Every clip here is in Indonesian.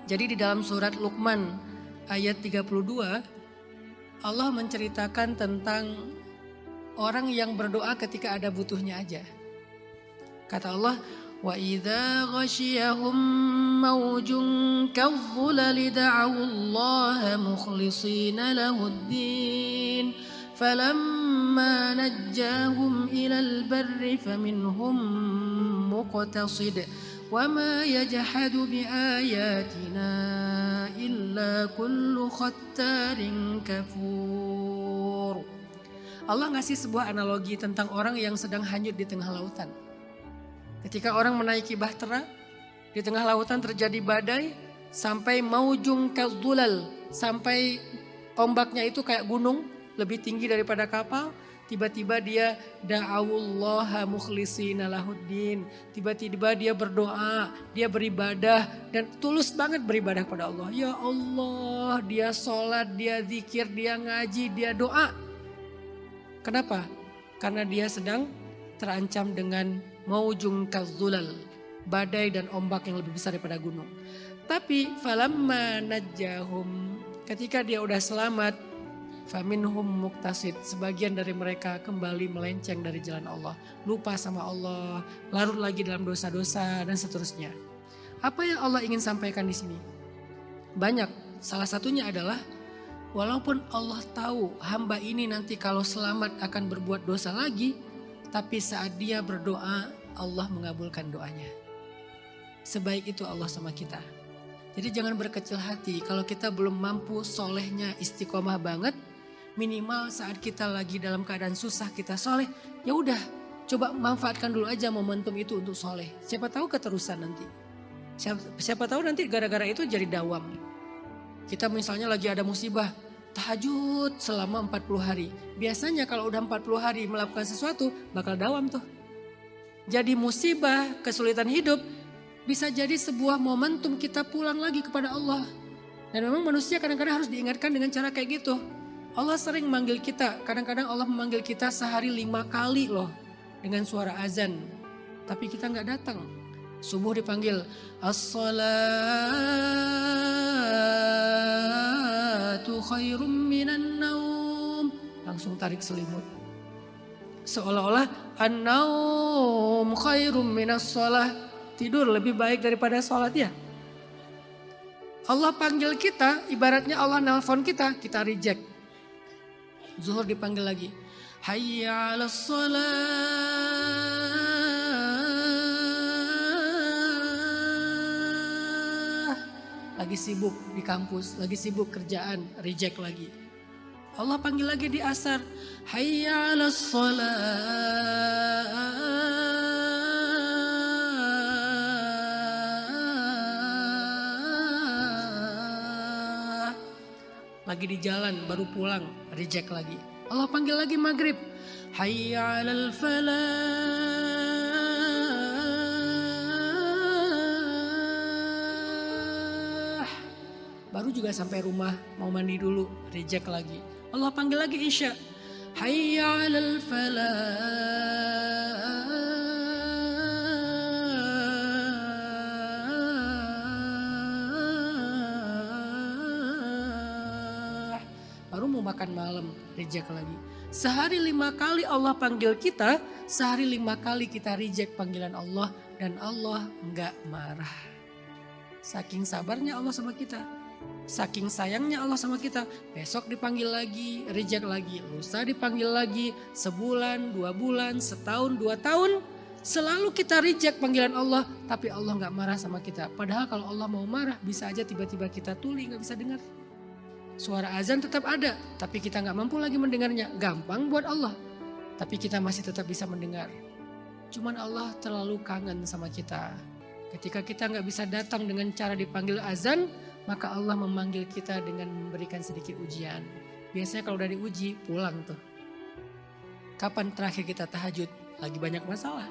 Jadi di dalam surat Luqman ayat 32 Allah menceritakan tentang orang yang berdoa ketika ada butuhnya aja. Kata Allah, wa idza ghasyiyahum mawjun kadh-dhulali da'u Allah mukhlishina lahud-din falamma najjahum ilal barri faminhum muqtasid wa ma yajhadu biayatina illa kullu khattarin kafur. Allah ngasih sebuah analogi tentang orang yang sedang hanyut di tengah lautan. Ketika orang menaiki bahtera, di tengah lautan terjadi badai sampai maujung kadhulal, sampai ombaknya itu kayak gunung, lebih tinggi daripada kapal. Tiba-tiba dia da'awullaha mukhlishina lahuddin. Tiba-tiba dia berdoa, dia beribadah dan tulus banget beribadah kepada Allah. Ya Allah, dia sholat, dia zikir, dia ngaji, dia doa. Kenapa? Karena dia sedang terancam dengan maujung kadhulal, badai dan ombak yang lebih besar daripada gunung. Tapi falamma najjahum, ketika dia udah selamat, faminhum muqtasid, sebagian dari mereka kembali melenceng dari jalan Allah, lupa sama Allah, larut lagi dalam dosa-dosa dan seterusnya. Apa yang Allah ingin sampaikan di sini? Banyak. Salah satunya adalah walaupun Allah tahu hamba ini nanti kalau selamat akan berbuat dosa lagi, tapi saat dia berdoa, Allah mengabulkan doanya. Sebaik itu Allah sama kita. Jadi jangan berkecil hati kalau kita belum mampu solehnya istiqomah banget. Minimal saat kita lagi dalam keadaan susah kita soleh, ya udah coba manfaatkan dulu aja momentum itu untuk soleh. Siapa tahu keterusan nanti. Siapa tahu nanti gara-gara itu jadi dawam. Kita misalnya lagi ada musibah, tahajud selama 40 hari. Biasanya kalau udah 40 hari melakukan sesuatu bakal dawam tuh. Jadi musibah, kesulitan hidup bisa jadi sebuah momentum kita pulang lagi kepada Allah. Dan memang manusia kadang-kadang harus diingatkan dengan cara kayak gitu. Allah sering manggil kita, kadang-kadang Allah memanggil kita sehari 5 kali loh dengan suara azan. Tapi kita nggak datang. Subuh dipanggil as-salatu khairum minan naum. Langsung tarik selimut. Seolah-olah an-naum khairum minas shalah. Tidur lebih baik daripada sholat ya. Allah panggil kita, ibaratnya Allah nelpon kita, kita reject. Zuhur dipanggil lagi. Hayya 'alas shalah. Lagi sibuk di kampus, lagi sibuk kerjaan, reject lagi. Allah panggil lagi di asar. Hayya 'alas shalah. Lagi di jalan baru pulang, reject lagi. Allah panggil lagi maghrib. Hayya 'alal falah. Baru juga sampai rumah mau mandi dulu, reject lagi. Allah panggil lagi isya. Hayya 'alal falah. Baru mau makan malam, reject lagi. Sehari 5 kali Allah panggil kita, sehari 5 kali kita reject panggilan Allah dan Allah enggak marah. Saking sabarnya Allah sama kita, saking sayangnya Allah sama kita. Besok dipanggil lagi, reject lagi, lusa dipanggil lagi, sebulan, 2 bulan, setahun, 2 tahun. Selalu kita reject panggilan Allah, tapi Allah enggak marah sama kita. Padahal kalau Allah mau marah, bisa aja tiba-tiba kita tuli, enggak bisa dengar. Suara azan tetap ada, tapi kita nggak mampu lagi mendengarnya. Gampang buat Allah, tapi kita masih tetap bisa mendengar. Cuman Allah terlalu kangen sama kita. Ketika kita nggak bisa datang dengan cara dipanggil azan, maka Allah memanggil kita dengan memberikan sedikit ujian. Biasanya kalau udah diuji, pulang tuh. Kapan terakhir kita tahajud? Lagi banyak masalah.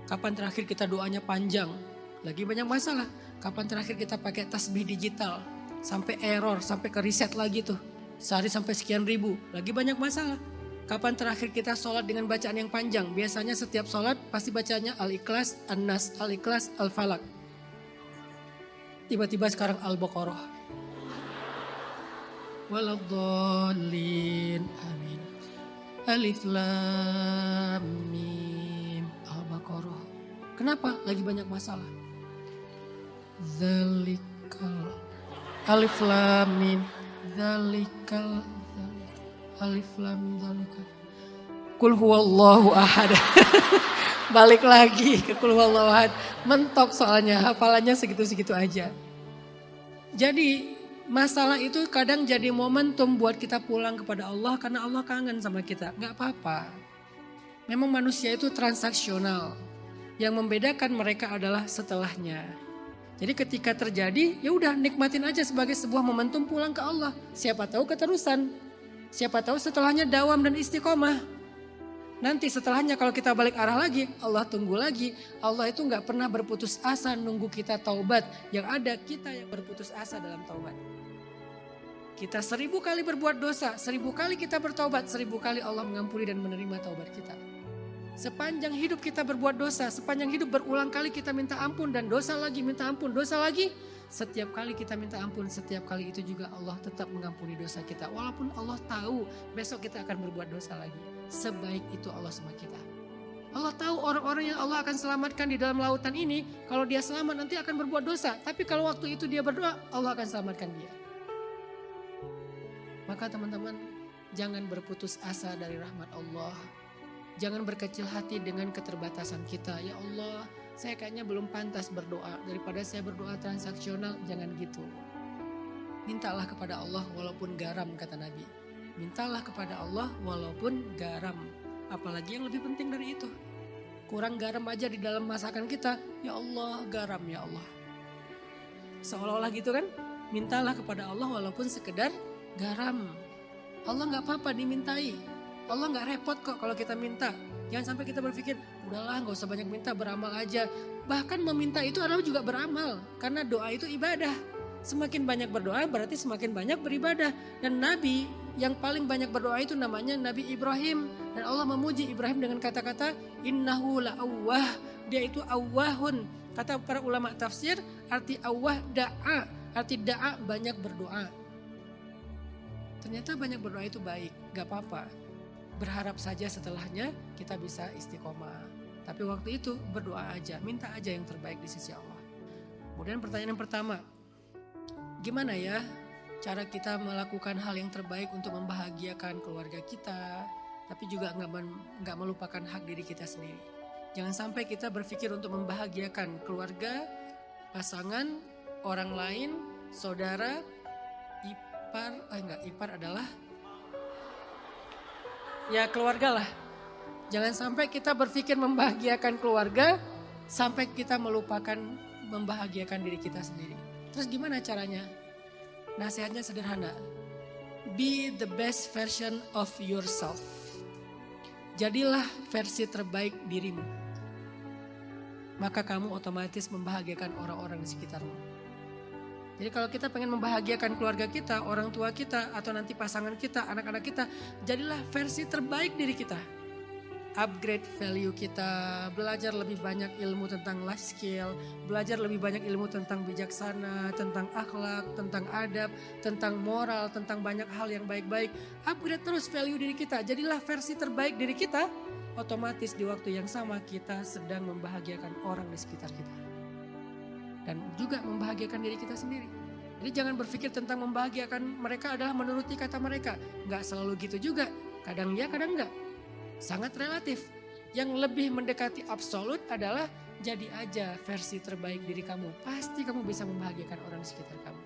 Kapan terakhir kita doanya panjang? Lagi banyak masalah. Kapan terakhir kita pakai tasbih digital? Sampai error, sampai ke reset lagi tuh. Sehari sampai sekian ribu, lagi banyak masalah. Kapan terakhir kita sholat dengan bacaan yang panjang? Biasanya setiap sholat pasti bacanya Al-Ikhlas, An-Nas, Al-Ikhlas, Al-Falak. tiba-tiba sekarang Al-Baqarah. Waladhdallin, amin. Alif Lam Mim, Al-Baqarah. Kenapa? Lagi banyak masalah. Zalikal, Alif Lam Mim, Zalikal, Alif Lam Mim, Zalikal. Qul huwallahu ahad. Balik lagi ke qul huwallahu ahad. Mentok soalnya, hafalannya segitu-segitu aja. Jadi masalah itu kadang jadi momentum buat kita pulang kepada Allah karena Allah kangen sama kita. Gak apa-apa. Memang manusia itu transaksional. Yang membedakan mereka adalah setelahnya. Jadi ketika terjadi, ya udah nikmatin aja sebagai sebuah momentum pulang ke Allah. Siapa tahu keterusan. Siapa tahu setelahnya dawam dan istiqomah. Nanti setelahnya kalau kita balik arah lagi, Allah tunggu lagi. Allah itu gak pernah berputus asa nunggu kita taubat. Yang ada kita yang berputus asa dalam taubat. Kita 1000 kali berbuat dosa, 1000 kali kita bertaubat, 1000 kali Allah mengampuni dan menerima taubat kita. Sepanjang hidup kita berbuat dosa, sepanjang hidup berulang kali kita minta ampun dan dosa lagi, minta ampun, dosa lagi. Setiap kali kita minta ampun, setiap kali itu juga Allah tetap mengampuni dosa kita. Walaupun Allah tahu besok kita akan berbuat dosa lagi. Sebaik itu Allah sama kita. Allah tahu orang-orang yang Allah akan selamatkan di dalam lautan ini, kalau dia selamat nanti akan berbuat dosa. Tapi kalau waktu itu dia berdoa, Allah akan selamatkan dia. Maka teman-teman, jangan berputus asa dari rahmat Allah. Jangan berkecil hati dengan keterbatasan kita. Ya Allah, saya kayaknya belum pantas berdoa. Daripada saya berdoa transaksional, jangan gitu. Mintalah kepada Allah walaupun garam, kata Nabi. Mintalah kepada Allah walaupun garam. Apalagi yang lebih penting dari itu. Kurang garam aja di dalam masakan kita. Ya Allah, garam ya Allah. Seolah-olah gitu kan. Mintalah kepada Allah walaupun sekedar garam. Allah gak apa-apa dimintai. Allah gak repot kok kalau kita minta. Jangan sampai kita berpikir, udahlah gak usah banyak minta, beramal aja. Bahkan meminta itu adalah juga beramal. Karena doa itu ibadah. Semakin banyak berdoa berarti semakin banyak beribadah. Dan Nabi yang paling banyak berdoa itu namanya Nabi Ibrahim. Dan Allah memuji Ibrahim dengan kata-kata innahu la'awwah. Dia itu awwahun. Kata para ulama tafsir, arti awwah da'a. Arti da'a banyak berdoa. Ternyata banyak berdoa itu baik, gak apa-apa. Berharap saja setelahnya kita bisa istiqomah. Tapi waktu itu berdoa aja, minta aja yang terbaik di sisi Allah. Kemudian pertanyaan yang pertama, gimana ya cara kita melakukan hal yang terbaik untuk membahagiakan keluarga kita, tapi juga nggak melupakan hak diri kita sendiri. Jangan sampai kita berpikir untuk membahagiakan keluarga, pasangan, orang lain, saudara, ipar adalah ya keluarga lah. Jangan sampai kita berpikir membahagiakan keluarga sampai kita melupakan membahagiakan diri kita sendiri. Terus gimana caranya? Nasihatnya sederhana. Be the best version of yourself. Jadilah versi terbaik dirimu. Maka kamu otomatis membahagiakan orang-orang di sekitarmu. Jadi kalau kita pengen membahagiakan keluarga kita, orang tua kita, atau nanti pasangan kita, anak-anak kita, jadilah versi terbaik diri kita. Upgrade value kita, belajar lebih banyak ilmu tentang life skill, belajar lebih banyak ilmu tentang bijaksana, tentang akhlak, tentang adab, tentang moral, tentang banyak hal yang baik-baik. Upgrade terus value diri kita, jadilah versi terbaik diri kita, otomatis di waktu yang sama kita sedang membahagiakan orang di sekitar kita. Dan juga membahagiakan diri kita sendiri. Jadi jangan berpikir tentang membahagiakan mereka adalah menuruti kata mereka. Enggak selalu gitu juga. Kadang ya, kadang enggak. Sangat relatif. Yang lebih mendekati absolut adalah jadi aja versi terbaik diri kamu. Pasti kamu bisa membahagiakan orang di sekitar kamu.